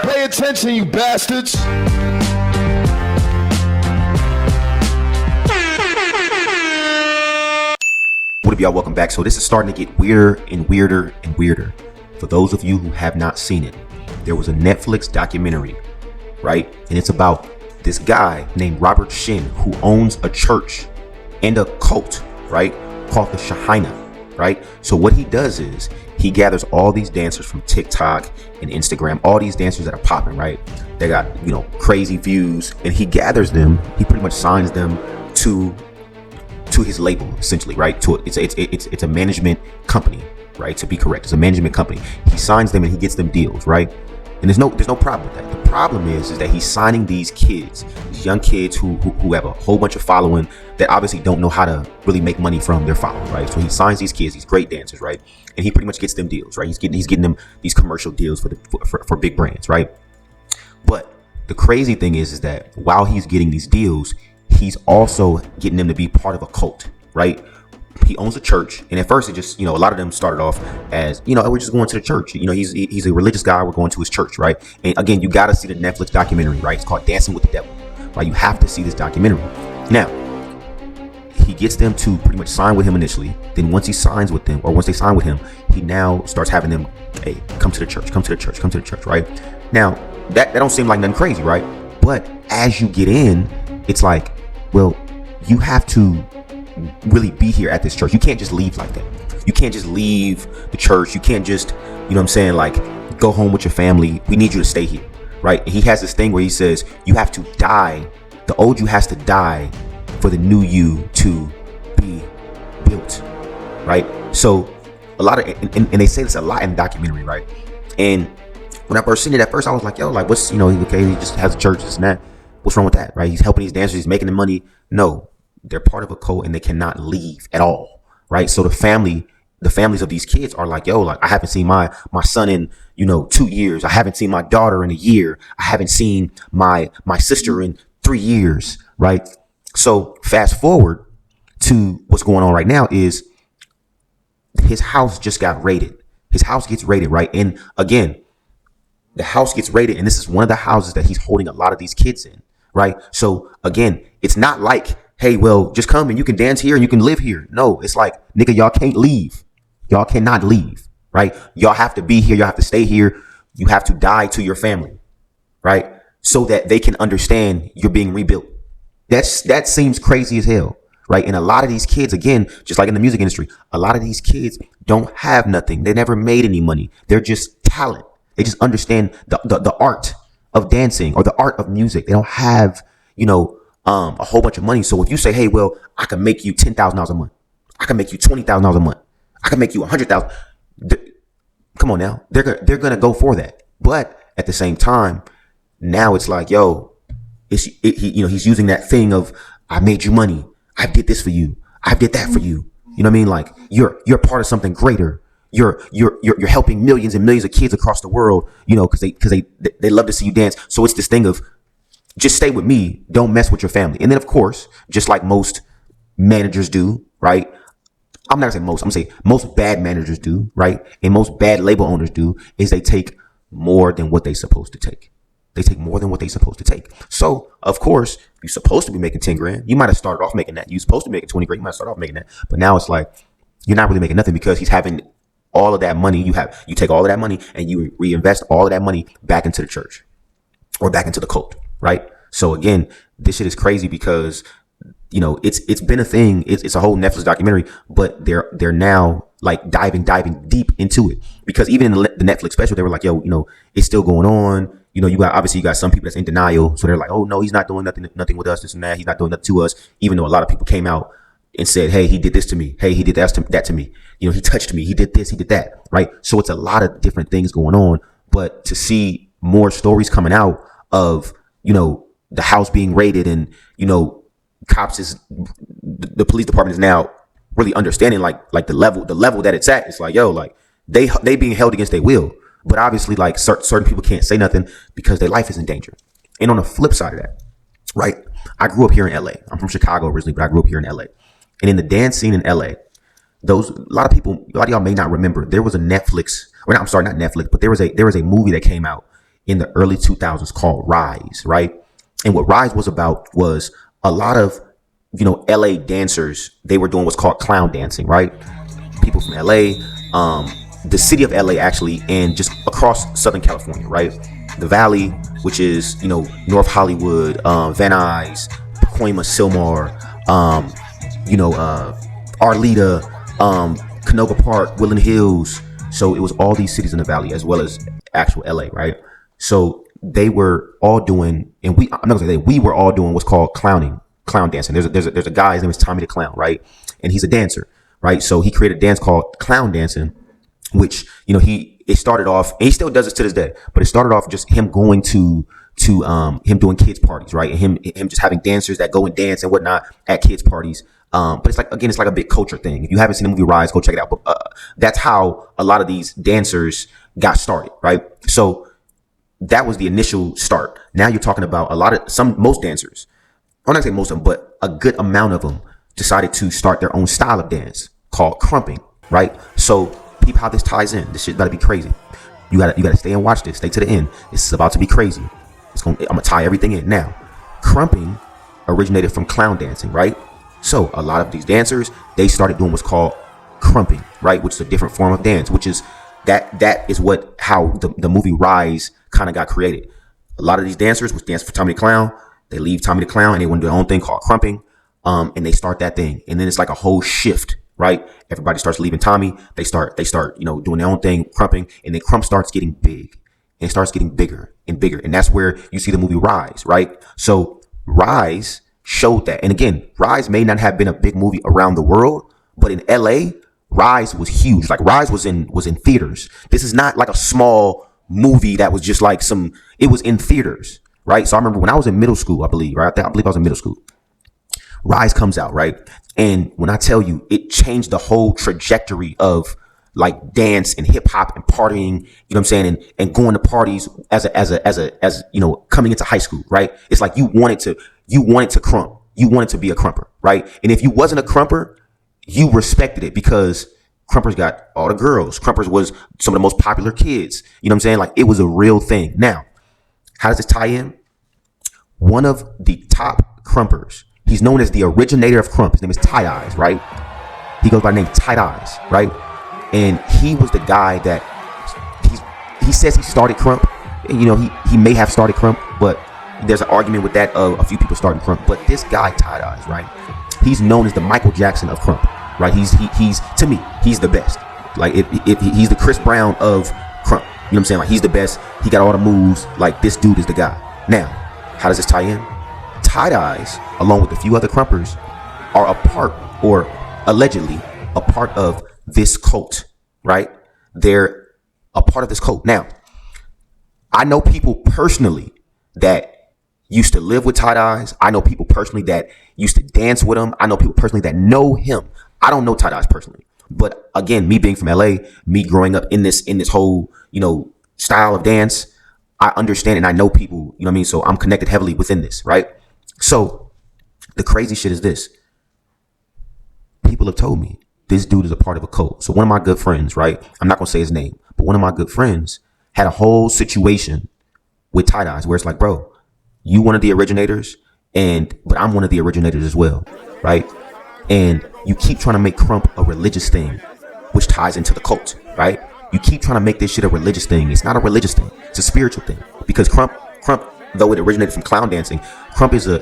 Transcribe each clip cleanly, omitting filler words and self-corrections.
Pay attention, you bastards. What up, y'all? Welcome back. So this is starting to get weirder and weirder and weirder. For those of you who have not seen it, there was a Netflix documentary, right? And it's about this guy named Robert Shinn who owns a church and a cult, right? Called the Shinn, right? So what he does is he gathers all these dancers from TikTok and Instagram, all these dancers that are popping, right? They got, crazy views, and he gathers them. He pretty much signs them to his label, essentially, right? It's a management company, right? To be correct, it's a management company. He signs them and he gets them deals, right? And there's no problem with that. The problem is that he's signing these kids, these young kids who have a whole bunch of following that obviously don't know how to really make money from their following, right? So he signs these kids, these great dancers, right? And he pretty much gets them deals, right? He's getting them these commercial deals for big brands, right? But the crazy thing is that while he's getting these deals, he's also getting them to be part of a cult, right? He owns a church, and at first it just, a lot of them started off as, we're just going to the church. He's a religious guy. We're going to his church, right? And again, you got to see the Netflix documentary, right? It's called Dancing with the Devil, right? You have to see this documentary. Now, he gets them to pretty much sign with him initially. Then once he signs with them, or once they sign with him, he now starts having them, hey, come to the church, right? Now, that don't seem like nothing crazy, right? But as you get in, it's like, well, you have to really be here at this church. You can't just leave like that. You can't just leave the church. You can't just, like go home with your family. We need you to stay here, right? And he has this thing where he says you have to die. The old you has to die for the new you to be built, right? So a lot of, and they say this a lot in the documentary, right? And when I first seen it at first, I was like, yo, like what's, okay, he just has a church, this and that. What's wrong with that, right? He's helping these dancers. He's making the money. No, they're part of a cult and they cannot leave at all, right? So the families of these kids are like, yo, like I haven't seen my son in, 2 years. I haven't seen my daughter in a year. I haven't seen my sister in 3 years, right? So fast forward to what's going on right now is his house just got raided. His house gets raided, right? And again, the house gets raided, and this is one of the houses that he's holding a lot of these kids in. Right. So again, it's not like, hey, well, just come and you can dance here and you can live here. No, it's like, nigga, y'all can't leave. Y'all cannot leave. Right. Y'all have to be here. Y'all have to stay here. You have to die to your family. Right. So that they can understand you're being rebuilt. That seems crazy as hell. Right. And a lot of these kids, again, just like in the music industry, a lot of these kids don't have nothing. They never made any money. They're just talent. They just understand the art of dancing or the art of music. They don't have, a whole bunch of money. So if you say, hey, well, I can make you $10,000 a month. I can make you $20,000 a month. I can make you $100,000. Come on now. They're going to go for that. But at the same time, now it's like, yo, he's using that thing of, I made you money. I did this for you. I did that for you. You know what I mean? Like you're part of something greater. You're helping millions and millions of kids across the world, because they love to see you dance. So it's this thing of just stay with me. Don't mess with your family. And then, of course, just like most managers do, right? I'm not gonna say most. I'm gonna say most bad managers do, right? And most bad label owners do is they take more than what they're supposed to take. They take more than what they're supposed to take. So, of course, you're supposed to be making 10 grand. You might have started off making that. You're supposed to be making 20 grand. You might start off making that. But now it's like you're not really making nothing because he's having all of that money you take all of that money and you reinvest all of that money back into the church or back into the cult, right? So again, this shit is crazy because, it's been a thing. It's a whole Netflix documentary, but they're now like diving deep into it because even in the Netflix special, they were like, yo, it's still going on. You got some people that's in denial. So they're like, oh no, he's not doing nothing with us, this and that. He's not doing nothing to us, even though a lot of people came out and said, hey, he did this to me. Hey, he did that to me. He touched me. He did this. He did that. Right. So it's a lot of different things going on. But to see more stories coming out of, the house being raided and, the police department is now really understanding like the level that it's at. It's like, yo, like they being held against their will. But obviously, like certain people can't say nothing because their life is in danger. And on the flip side of that, right, I grew up here in LA. I'm from Chicago originally, but I grew up here in LA. And in the dance scene in LA, a lot of y'all may not remember, there was a Netflix, or not, I'm sorry, not Netflix, but there was a movie that came out in the early 2000s called Rise, right? And what Rise was about was a lot of, LA dancers. They were doing what's called clown dancing, right? People from LA, the city of LA actually, and just across Southern California, right? The Valley, which is, North Hollywood, Van Nuys, Pacoima, Silmar, Arleta, Canoga Park, Woodland Hills. So it was all these cities in the Valley as well as actual LA, right? So they were all doing, and I'm not gonna say we were all doing what's called clown dancing. There's a guy, his name is Tommy the Clown, right? And he's a dancer, right? So he created a dance called clown dancing, which, it started off, and he still does this to this day, but it started off just him going to him doing kids parties, right? And him just having dancers that go and dance and whatnot at kids parties. But it's like a big culture thing. If you haven't seen the movie Rise, go check it out. But that's how a lot of these dancers got started, right? So that was the initial start. Now you're talking about most dancers, I'm not saying most of them, but a good amount of them decided to start their own style of dance called crumping, right? So peep how this ties in. This shit about to be crazy. You gotta stay and watch this. Stay to the end. This is about to be crazy. I'm gonna tie everything in. Now, crumping originated from clown dancing, right? So a lot of these dancers, they started doing what's called crumping, right? Which is a different form of dance, which is that is how the movie Rise kind of got created. A lot of these dancers was dancing for Tommy the Clown. They leave Tommy the Clown and they want to do their own thing called crumping. And they start that thing. And then it's like a whole shift, right? Everybody starts leaving Tommy. They start, doing their own thing, crumping, and then crump starts getting big and starts getting bigger and bigger. And that's where you see the movie Rise, right? So Rise showed that. And again, Rise may not have been a big movie around the world, but in LA, Rise was huge. Like Rise was in theaters. This is not like a small movie that was just like it was in theaters, right? So I remember when I was in middle school, I believe I was in middle school. Rise comes out, right? And when I tell you, it changed the whole trajectory of like dance and hip hop and partying, you know what I'm saying? And going to parties as coming into high school, right? It's like you wanted to crump. You wanted to be a crumper, right? And if you wasn't a crumper, you respected it because crumpers got all the girls. Crumpers was some of the most popular kids. You know what I'm saying? Like it was a real thing. Now, how does this tie in? One of the top crumpers, he's known as the originator of crump. His name is Tight Eyes, right? He goes by the name Tight Eyes, right? And he was the guy that he says he started crump. And, he may have started crump, but there's an argument with that of a few people starting crump. But this guy, Tight Eyes, right? He's known as the Michael Jackson of crump, right? He's to me, he's the best. Like if he's the Chris Brown of crump. You know what I'm saying? Like he's the best. He got all the moves. Like this dude is the guy. Now, how does this tie in? Tight Eyes, along with a few other crumpers, are a part, or allegedly a part of this cult, right? They're a part of this cult. Now, I know people personally that used to live with Tight Eyes. I know people personally that used to dance with him. I know people personally that know him. I don't know Tight Eyes personally. But again, me being from LA, me growing up in this whole, style of dance, I understand and I know people, you know what I mean? So I'm connected heavily within this, right? So the crazy shit is this. People have told me this dude is a part of a cult. So one of my good friends, right? I'm not going to say his name, but one of my good friends had a whole situation with Tight Eyes where it's like, bro, you one of the originators, but I'm one of the originators as well, right? And you keep trying to make crump a religious thing, which ties into the cult, right? You keep trying to make this shit a religious thing. It's not a religious thing. It's a spiritual thing. Because crump, though it originated from clown dancing, crump is a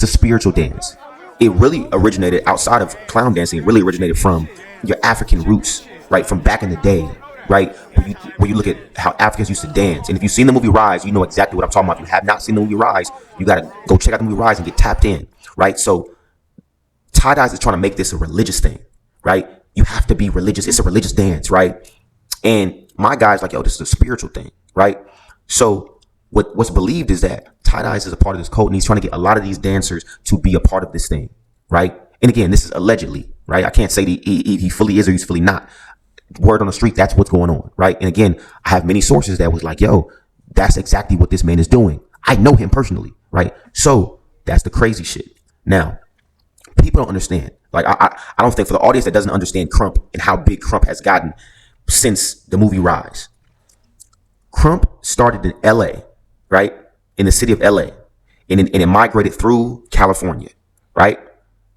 spiritual dance. It really originated outside of clown dancing. It really originated from your African roots, right? From back in the day, right? Where you look at how Africans used to dance. And if you've seen the movie Rise, you know exactly what I'm talking about. If you have not seen the movie Rise, you got to go check out the movie Rise and get tapped in, right? So Tight Eyes is trying to make this a religious thing, right? You have to be religious. It's a religious dance, right? And my guy's like, yo, this is a spiritual thing, right? So what's believed is that Tight Eyes is a part of this cult, and he's trying to get a lot of these dancers to be a part of this thing, right? And again, this is allegedly, right? I can't say he fully is or he's fully not. Word on the street, that's what's going on, right? And again, I have many sources that was like, yo, that's exactly what this man is doing. I know him personally, right? So that's the crazy shit. Now, people don't understand. Like, I don't think, for the audience that doesn't understand crump and how big crump has gotten since the movie Rise, Crump started in LA, right? In the city of LA. And it migrated through California, right?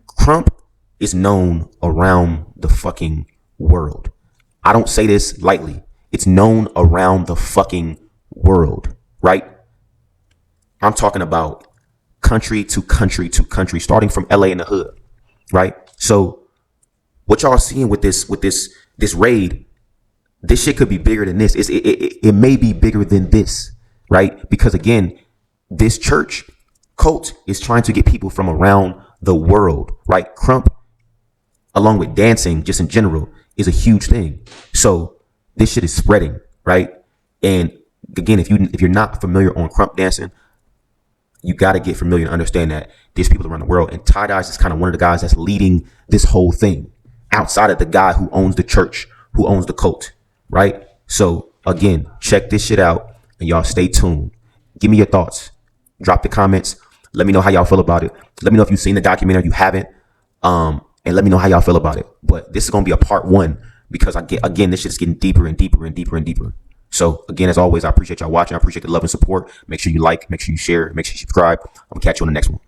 Crump is known around the fucking world. I don't say this lightly. It's known around the fucking world, right? I'm talking about country to country to country, starting from LA in the hood, right? So what y'all seeing with this raid, this shit could be bigger than this. It may be bigger than this, right? Because again, this church cult is trying to get people from around the world, right? Crump, along with dancing, just in general, is a huge thing. So this shit is spreading, right? And again, if you're not familiar on crump dancing, you got to get familiar and understand that there's people around the world. And Ty Dice is kind of one of the guys that's leading this whole thing outside of the guy who owns the church, who owns the cult, right? So again, check this shit out and y'all stay tuned. Give me your thoughts. Drop the comments. Let me know how y'all feel about it. Let me know if you've seen the documentary, you haven't. And let me know how y'all feel about it. But this is going to be a part 1 because this shit is getting deeper and deeper and deeper and deeper. So again, as always, I appreciate y'all watching. I appreciate the love and support. Make sure you like, make sure you share, make sure you subscribe. I'm gonna catch you on the next one.